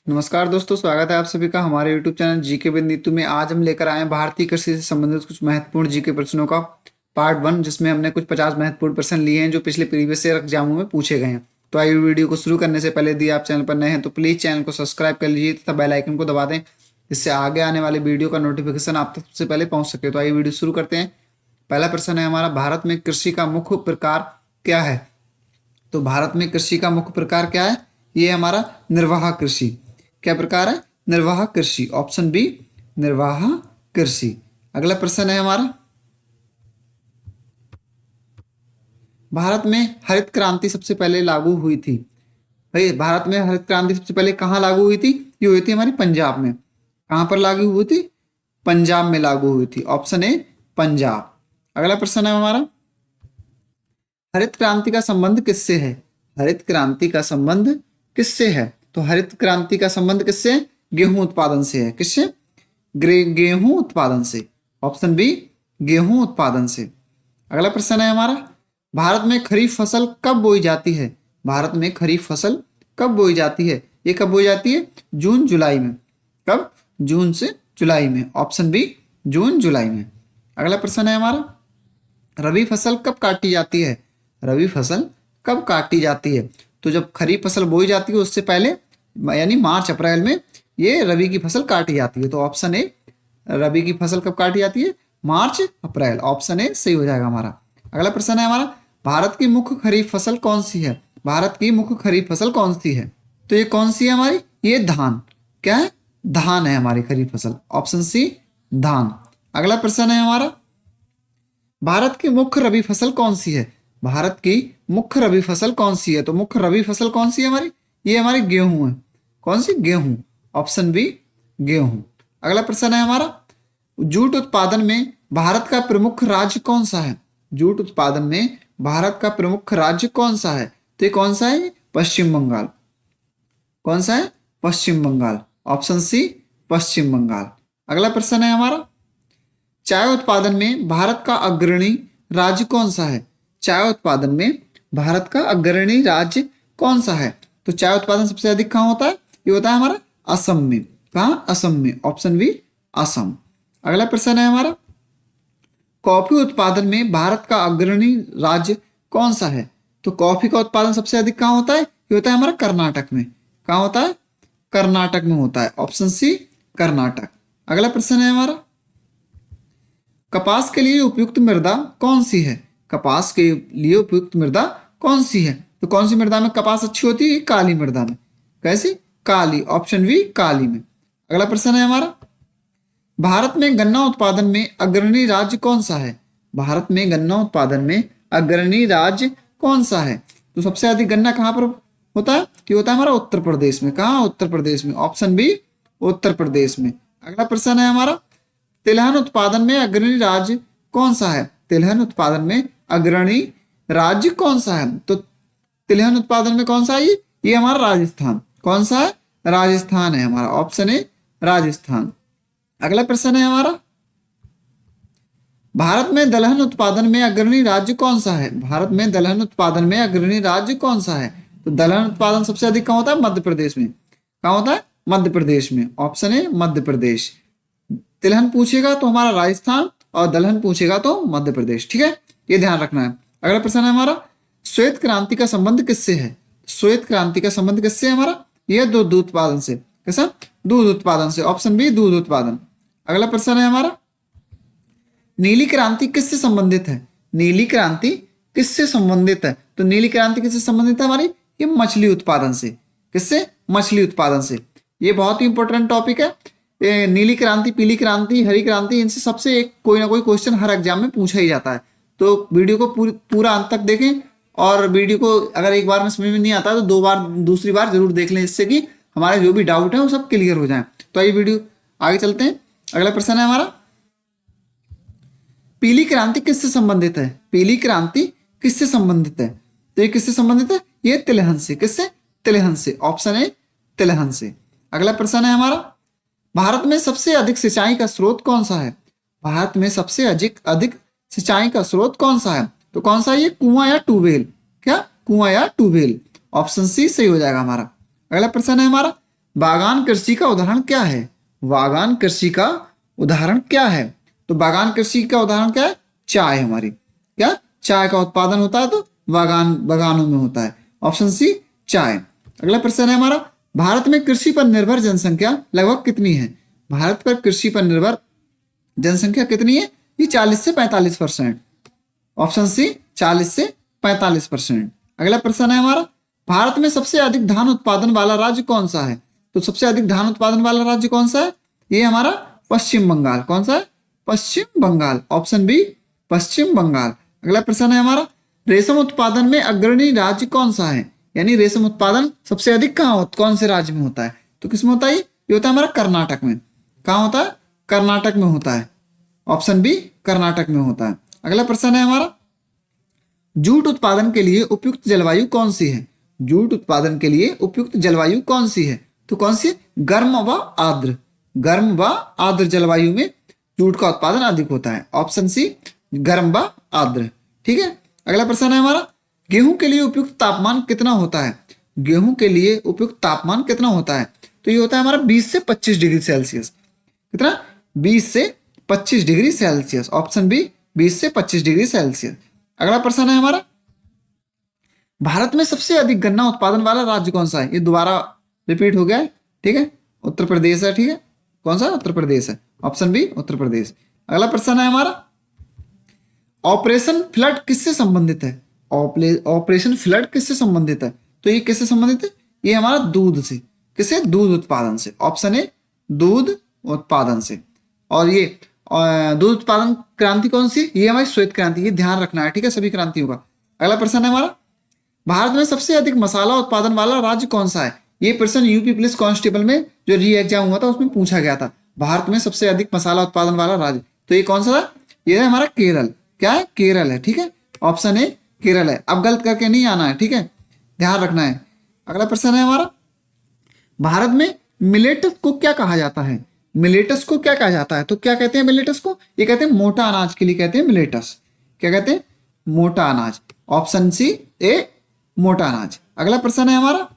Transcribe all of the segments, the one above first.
नमस्कार दोस्तों, स्वागत है आप सभी का हमारे YouTube channel GK with Neetu में। आज हम लेकर आए हैं भारतीय कृषि से संबंधित कुछ महत्वपूर्ण जीके प्रश्नों का पार्ट 1, जिसमें हमने कुछ 50 महत्वपूर्ण प्रश्न लिए हैं जो पिछले प्रीवियस ईयर एग्जामों में पूछे गए हैं। तो आइए वीडियो को शुरू करने से पहले यदि आप चैनल पर नए हैं तो प्लीज़ चैनल को सब्सक्राइब कर लीजिए तथा बेल आइकन को दबा दें, जिससे आगे आने वाले वीडियो का नोटिफिकेशन आप तक सबसे पहले पहुँच सके। तो आइए वीडियो शुरू करते हैं। पहला प्रश्न है हमारा, भारत में कृषि का मुख्य प्रकार क्या है? तो भारत में कृषि का मुख्य प्रकार क्या है? ये हमारा निर्वाह कृषि। क्या प्रकार है? निर्वाह कृषि। ऑप्शन बी, निर्वाह कृषि। अगला प्रश्न है हमारा, भारत में हरित क्रांति सबसे पहले लागू हुई थी। भाई, भारत में हरित क्रांति सबसे पहले कहाँ लागू हुई थी? ये हुई थी हमारी पंजाब में। कहाँ पर लागू हुई थी? पंजाब में लागू हुई थी। Option A, Punjab. अगला प्रश्न है हमारा, हरित क्रांति का संबंध किससे है? हरित क्रांति का संबंध किससे है? तो हरित क्रांति का संबंध किससे? गेहूं उत्पादन से है। किससे? गेहूं उत्पादन से। ऑप्शन बी, गेहूं उत्पादन से। अगला प्रश्न है हमारा, भारत में खरीफ फसल कब बोई जाती है? भारत में खरीफ फसल कब बोई जाती है? ये कब बोई जाती है? जून जुलाई में। कब? जून से जुलाई में। ऑप्शन बी, जून जुलाई में। अगला प्रश्न है हमारा, रबी फसल कब काटी जाती है? रबी फसल कब काटी जाती है? तो जब खरीफ फसल बोई जाती है उससे पहले, यानी मार्च अप्रैल में ये रबी की फसल काटी जाती है। तो ऑप्शन ए, रबी की फसल कब काटी जाती है? मार्च अप्रैल। ऑप्शन ए सही हो जाएगा हमारा। अगला प्रश्न है हमारा, भारत की मुख्य खरीफ फसल कौन सी है? भारत की मुख्य खरीफ फसल कौन सी है? तो ये कौन सी है हमारी? ये धान। क्या है? धान है हमारी खरीफ फसल। ऑप्शन सी, धान। अगला प्रश्न है हमारा, भारत की मुख्य रबी फसल कौन सी है? भारत की मुख्य रबी फसल कौन सी है? तो मुख्य रबी फसल कौन सी है हमारी? ये हमारी गेहूं है। कौन सी? गेहूं। ऑप्शन बी, गेहूं। अगला प्रश्न है हमारा, जूट उत्पादन में भारत का प्रमुख राज्य कौन सा है? जूट उत्पादन में भारत का प्रमुख राज्य कौन सा है? तो ये कौन सा है? पश्चिम बंगाल। कौन सा है? पश्चिम बंगाल। ऑप्शन सी, पश्चिम बंगाल। अगला प्रश्न है हमारा, चाय उत्पादन में भारत का अग्रणी राज्य कौन सा है? चाय उत्पादन में भारत का अग्रणी राज्य कौन सा है? तो चाय उत्पादन सबसे अधिक कहाँ होता है? ये होता है हमारा असम में। कहाँ? असम में। Option B, Assam. अगला प्रश्न है हमारा, कॉफी उत्पादन में भारत का अग्रणी राज्य कौन सा है? तो कॉफी का उत्पादन सबसे अधिक कहाँ होता है? ये होता है हमारा कर्नाटक में। कहाँ होता है? कर्नाटक में होता है। Option C, Karnataka. अगला प्रश्न है हमारा, कपास के लिए उपयुक्त मृदा कौन सी है? कपास के लिए उपयुक्त मृदा कौन सी है? तो कौन सी मृदा में कपास अच्छी होती है? काली मृदा में। कैसी? काली। ऑप्शन बी, काली में। अगला प्रश्न है हमारा, भारत में गन्ना उत्पादन में अग्रणी राज्य कौन सा है? भारत में गन्ना उत्पादन में अग्रणी राज्य कौन सा है? तो सबसे अधिक गन्ना कहाँ पर होता है? ये होता है हमारा उत्तर प्रदेश में। कहाँ? उत्तर प्रदेश में। ऑप्शन बी, उत्तर प्रदेश में। अगला प्रश्न है हमारा, तिलहन उत्पादन में अग्रणी राज्य कौन सा है? तिलहन उत्पादन में अग्रणी राज्य कौन सा है? तो तिलहन उत्पादन में कौन सा है? ये हमारा राजस्थान। कौन सा है? राजस्थान है हमारा। Option A, Rajasthan. अगला प्रश्न है हमारा, भारत में दलहन उत्पादन में अग्रणी राज्य कौन सा है? भारत में दलहन उत्पादन में अग्रणी राज्य कौन सा है? तो दलहन उत्पादन सबसे अधिक कहाँ होता है? मध्य प्रदेश में। कहाँ होता है? मध्य प्रदेश में। Option A, Madhya Pradesh. तिलहन पूछेगा तो हमारा राजस्थान, और दलहन पूछेगा तो मध्य प्रदेश। ठीक है, ये ध्यान रखना है। अगला प्रश्न है हमारा, श्वेत क्रांति का संबंध किससे है? श्वेत क्रांति का संबंध किससे है हमारा? यह दूध उत्पादन से। कैसा? दूध उत्पादन से। ऑप्शन बी, दूध उत्पादन। अगला प्रश्न है हमारा, नीली क्रांति किससे संबंधित है? नीली क्रांति किससे संबंधित है? तो नीली क्रांति किससे संबंधित है हमारी? ये मछली उत्पादन से। किससे? मछली उत्पादन से। ये बहुत ही इंपॉर्टेंट टॉपिक है। नीली क्रांति, पीली क्रांति, हरी क्रांति, इनसे सबसे एक कोई ना कोई क्वेश्चन हर एग्जाम में पूछा ही जाता है। तो वीडियो को पूरा अंत तक देखें, और वीडियो को अगर एक बार में समझ में नहीं आता तो दो बार, दूसरी बार जरूर देख लें, इससे कि हमारे जो भी डाउट है वो सब क्लियर हो जाए। तो ये वीडियो आगे चलते हैं। अगला प्रश्न है हमारा, पीली क्रांति किससे संबंधित है? पीली क्रांति किससे संबंधित है? तो ये किससे संबंधित है? ये तिलहन से। किससे? तिलहन से। ऑप्शन ए, तिलहन से। अगला प्रश्न है हमारा, भारत में सबसे अधिक सिंचाई का स्रोत कौन सा है? भारत में सबसे अधिक सिंचाई का स्रोत कौन सा है? तो कौन सा है? ये कुआं या ट्यूबवेल। क्या? कुआं या ट्यूबवेल। ऑप्शन सी सही हो जाएगा हमारा। अगला प्रश्न है हमारा, बागान कृषि का उदाहरण क्या है? बागान कृषि का उदाहरण क्या है? तो बागान कृषि का उदाहरण क्या है? चाय हमारी, क्या चाय का उत्पादन होता है तो बागानों में होता है। ऑप्शन सी चाय। अगला प्रश्न है हमारा, भारत में कृषि पर निर्भर जनसंख्या लगभग कितनी है? भारत पर कृषि पर निर्भर जनसंख्या कितनी है? ये 40 से 45%। ऑप्शन सी 40 से 45%। अगला प्रश्न है हमारा, भारत में सबसे अधिक धान उत्पादन वाला राज्य कौन सा है? तो सबसे अधिक धान उत्पादन वाला राज्य कौन सा है? ये हमारा पश्चिम बंगाल। कौन सा है? पश्चिम बंगाल। ऑप्शन बी पश्चिम बंगाल। अगला प्रश्न है हमारा, रेशम उत्पादन में अग्रणी राज्य कौन सा है? यानी रेशम उत्पादन सबसे अधिक कौन से राज्य में होता है? तो किसमें होता है? ये होता है हमारा कर्नाटक में। कहाँ होता है? कर्नाटक में होता है। ऑप्शन बी कर्नाटक में होता है। अगला प्रश्न है हमारा, जूट उत्पादन के लिए उपयुक्त जलवायु कौन सी है? जूट उत्पादन के लिए उपयुक्त जलवायु कौन सी है? तो कौन सी? गर्म व आर्द्र। गर्म व आर्द्र जलवायु में जूट का उत्पादन अधिक होता है। ऑप्शन सी गर्म व आर्द्र। ठीक है। अगला प्रश्न है हमारा, गेहूं के लिए उपयुक्त तापमान कितना होता है? गेहूं के लिए उपयुक्त तापमान कितना होता है? तो ये होता है हमारा 20 से 25 डिग्री सेल्सियस। कितना? 20 से 25 डिग्री सेल्सियस। ऑप्शन बी 20 से 25 डिग्री सेल्सियस। अगला प्रश्न है हमारा, भारत में सबसे अधिक गन्ना उत्पादन वाला राज्य कौन सा है? ये दोबारा रिपीट हो गया है। ठीक है, उत्तर प्रदेश है। ठीक है, कौन सा? उत्तर प्रदेश है। Option B Uttar Pradesh. अगला प्रश्न है हमारा, ऑपरेशन फ्लड किससे संबंधित है? ऑपरेशन फ्लड किससे संबंधित है? तो ये किससे संबंधित है? ये हमारा दूध से। किससे? दूध उत्पादन से। ऑप्शन ए दूध उत्पादन से। और ये दूध उत्पादन क्रांति कौन सी? ये हमारी श्वेत क्रांति। ये ध्यान रखना है, ठीक है, सभी क्रांतियों का। अगला प्रश्न है हमारा, भारत में सबसे अधिक मसाला उत्पादन वाला राज्य कौन सा है? ये प्रश्न यूपी पुलिस कांस्टेबल में जो री एग्जाम हुआ था उसमें पूछा गया था। भारत में सबसे अधिक मसाला उत्पादन वाला राज्य, तो ये कौन सा था? ये है हमारा केरल। क्या है? केरल है। ठीक है, ऑप्शन ए केरल है। अब गलत करके नहीं आना है, ठीक है, ध्यान रखना है। अगला प्रश्न है हमारा, भारत में मिलेटस को क्या कहा जाता है? मिलेटस को क्या कहा जाता है? तो क्या कहते हैं मिलेटस को? ये कहते हैं मोटा अनाज के लिए कहते हैं मिलेटस। क्या कहते हैं? मोटा अनाज। ऑप्शन सी ए मोटा अनाज। अगला प्रश्न है हमारा,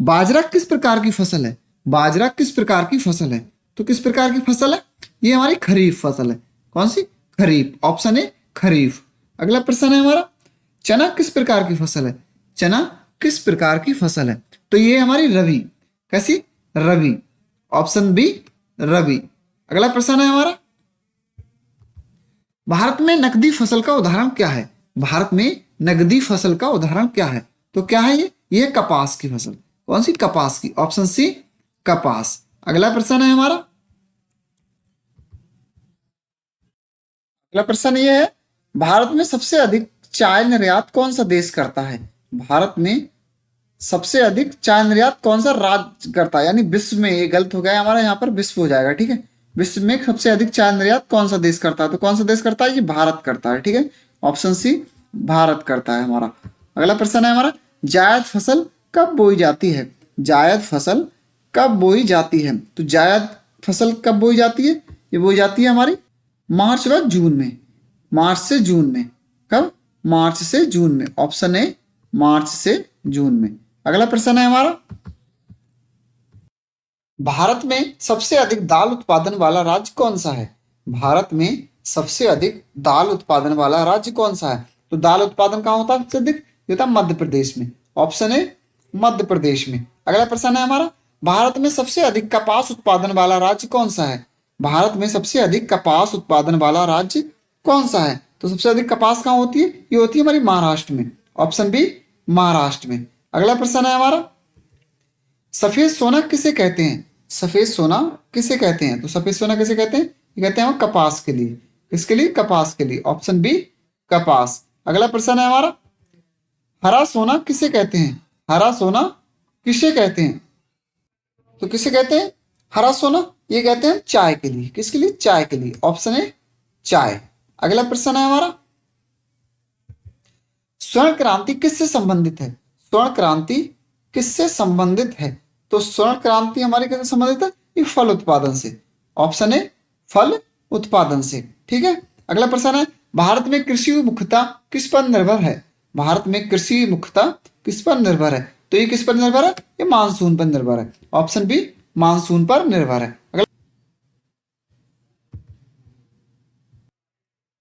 बाजरा किस प्रकार की फसल है? बाजरा किस प्रकार की फसल है? तो किस प्रकार की फसल है? ये हमारी खरीफ फसल है। कौन सी? खरीफ। ऑप्शन ए खरीफ। अगला प्रश्न है हमारा, चना किस प्रकार की फसल है? चना किस प्रकार की फसल है? तो ये हमारी रबी। कैसी? रबी। ऑप्शन बी रबी। अगला प्रश्न है हमारा, भारत में नकदी फसल का उदाहरण क्या है? भारत में नकदी फसल का उदाहरण क्या है? तो क्या है ये? ये कपास की फसल। कौन सी? कपास की। ऑप्शन सी कपास। अगला प्रश्न है हमारा, अगला प्रश्न ये है, भारत में सबसे अधिक चाय निर्यात कौन सा देश करता है? भारत में सबसे अधिक चाय निर्यात कौन सा राज्य करता है? यानी विश्व में, ये गलत हो गया हमारा, यहाँ पर विश्व हो जाएगा। ठीक है, विश्व में सबसे अधिक चाय निर्यात कौन सा देश करता है? तो कौन सा देश करता है? ये भारत करता है। ठीक है, ऑप्शन सी भारत करता है हमारा। अगला प्रश्न है हमारा, जायद फसल कब बोई जाती है? जायद फसल कब बोई जाती है? तो जायद फसल कब बोई जाती है? ये बोई जाती है हमारी मार्च व जून में। मार्च से जून में। कब? मार्च से जून में। ऑप्शन ए मार्च से जून में। अगला प्रश्न है हमारा, भारत में सबसे अधिक दाल उत्पादन वाला राज्य कौन सा है? भारत में सबसे अधिक दाल उत्पादन वाला राज्य कौन सा है? तो दाल उत्पादन कहाँ होता है सबसे अधिक? ये होता है मध्य प्रदेश में। ऑप्शन ए मध्य प्रदेश में। अगला प्रश्न है हमारा, भारत में सबसे अधिक कपास उत्पादन वाला राज्य कौन सा है? भारत में सबसे अधिक कपास उत्पादन वाला राज्य कौन सा है? तो सबसे अधिक कपास कहाँ होती है? ये होती है हमारी महाराष्ट्र में। ऑप्शन बी महाराष्ट्र में। अगला प्रश्न है हमारा, सफेद सोना किसे कहते हैं? सफेद सोना किसे कहते हैं? तो सफेद सोना किसे कहते हैं? ये कहते हैं हम कपास के लिए। किसके लिए? कपास के लिए। ऑप्शन बी कपास। अगला प्रश्न है हमारा, हरा सोना किसे कहते हैं? हरा सोना किसे कहते हैं? तो किसे कहते हैं हरा सोना? ये कहते हैं चाय के लिए। किसके लिए? चाय के लिए। ऑप्शन है चाय। अगला प्रश्न है हमारा, स्वर्ण क्रांति किससे संबंधित है? स्वर्ण क्रांति किससे संबंधित है? तो स्वर्ण क्रांति हमारी किससे संबंधित है? ये फल उत्पादन से। ऑप्शन है फल उत्पादन से। ठीक है, अगला प्रश्न है, भारत में कृषि मुख्यतः किस पर निर्भर है? भारत में कृषि मुख्यतः किस पर निर्भर है? तो ये किस पर निर्भर है? ये मानसून पर निर्भर है। ऑप्शन बी मानसून पर निर्भर है। अगला,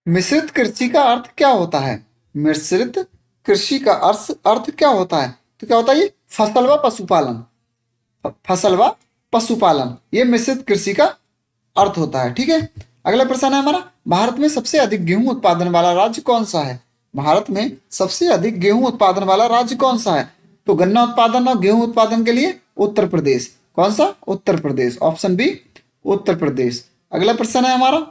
मिश्रित कृषि का अर्थ क्या होता है? मिश्रित कृषि का अर्थ क्या होता है? तो क्या होता है? ये फसल व पशुपालन, फसल व पशुपालन, ये मिश्रित कृषि का अर्थ होता है। ठीक है। अगला प्रश्न है हमारा, भारत में सबसे अधिक गेहूं उत्पादन वाला राज्य कौन सा है? भारत में सबसे अधिक गेहूं उत्पादन वाला राज्य कौन सा है? तो गन्ना उत्पादन और गेहूं उत्पादन के लिए उत्तर प्रदेश। कौन सा? उत्तर प्रदेश। Option B Uttar Pradesh. अगला प्रश्न है हमारा,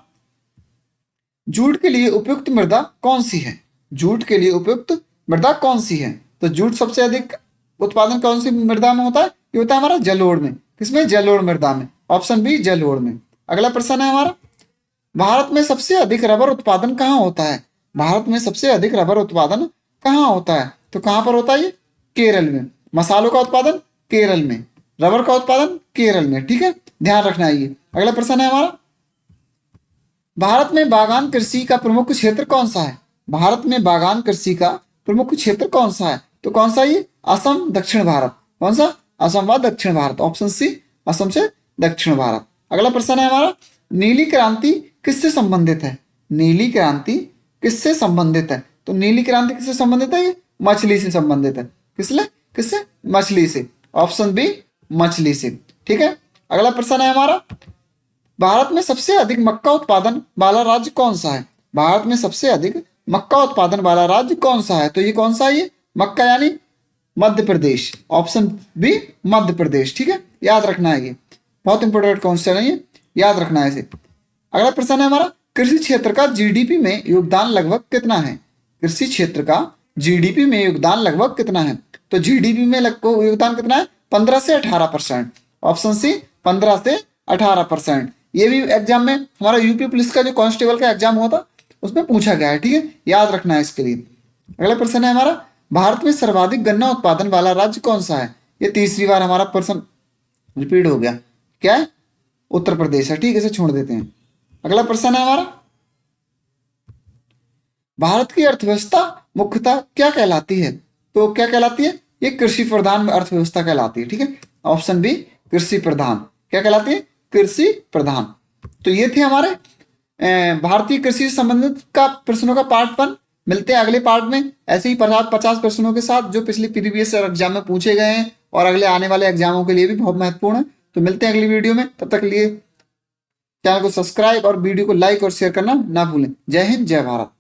जूट के लिए उपयुक्त मृदा कौन सी है? जूट के लिए उपयुक्त मृदा कौन सी है? तो जूट सबसे अधिक उत्पादन कौन सी मृदा में होता है? ये होता है हमारा जलोढ़ में। किसमें? जलोढ़ मृदा में। ऑप्शन बी जलोढ़ में। अगला प्रश्न है हमारा, भारत में सबसे अधिक रबर उत्पादन कहाँ होता है? भारत में सबसे अधिक रबर उत्पादन कहाँ होता है? तो कहाँ पर होता है? ये केरल में। मसालों का उत्पादन केरल में, रबर का उत्पादन केरल में। ठीक है, ध्यान रखना है ये। अगला प्रश्न है हमारा, भारत में बागान कृषि का प्रमुख क्षेत्र कौन सा है? भारत में बागान कृषि का प्रमुख क्षेत्र कौन सा है? तो कौन सा? ये असम, दक्षिण भारत। कौन सा? असम व दक्षिण भारत। ऑप्शन सी असम से दक्षिण भारत। अगला प्रश्न है हमारा, नीली क्रांति किससे संबंधित है? नीली क्रांति किससे संबंधित है? तो नीली क्रांति किससे संबंधित है? ये मछली से संबंधित है। किससे? मछली से। ऑप्शन बी मछली से। ठीक है। अगला प्रश्न है हमारा, भारत में सबसे अधिक मक्का उत्पादन वाला राज्य कौन सा है? भारत में सबसे अधिक मक्का उत्पादन वाला राज्य कौन सा है? तो ये कौन सा है? ये मक्का यानी मध्य प्रदेश। Option B Madhya Pradesh. ठीक है, याद रखना है, ये बहुत इंपॉर्टेंट क्वेश्चन है, ये याद रखना है इसे। अगला प्रश्न है हमारा, कृषि क्षेत्र का जीडीपी में योगदान लगभग कितना है? कृषि क्षेत्र का जीडीपी में योगदान लगभग कितना है? तो जीडीपी में लगभग योगदान कितना है? 15 से 18%। ऑप्शन सी 15 से 18%। ये भी एग्जाम में हमारा यूपी पुलिस का जो कांस्टेबल का एग्जाम हुआ था उसमें पूछा गया है। ठीक है, याद रखना है इसके लिए। अगला प्रश्न है हमारा, भारत में सर्वाधिक गन्ना उत्पादन वाला राज्य कौन सा है? ये तीसरी बार हमारा प्रश्न रिपीट हो गया। क्या है? उत्तर प्रदेश है। ठीक है, इसे छोड़ देते हैं। अगला प्रश्न है हमारा, भारत की अर्थव्यवस्था मुख्यतः क्या कहलाती है? तो क्या कहलाती है? ये कृषि प्रधान अर्थव्यवस्था कहलाती है। ठीक है, ऑप्शन बी कृषि प्रधान। क्या कहलाती है? कृषि प्रधान। तो ये थे हमारे भारतीय कृषि से संबंधित का प्रश्नों का पार्ट 1। मिलते हैं अगले पार्ट में ऐसे ही 50 प्रश्नों के साथ जो पिछले प्रीवियस एग्जाम में पूछे गए हैं और अगले आने वाले एग्जामों के लिए भी बहुत महत्वपूर्ण है। तो मिलते हैं अगली वीडियो में, तब तक के लिए चैनल को सब्सक्राइब और वीडियो को लाइक और शेयर करना ना भूलें। जय हिंद, जय भारत।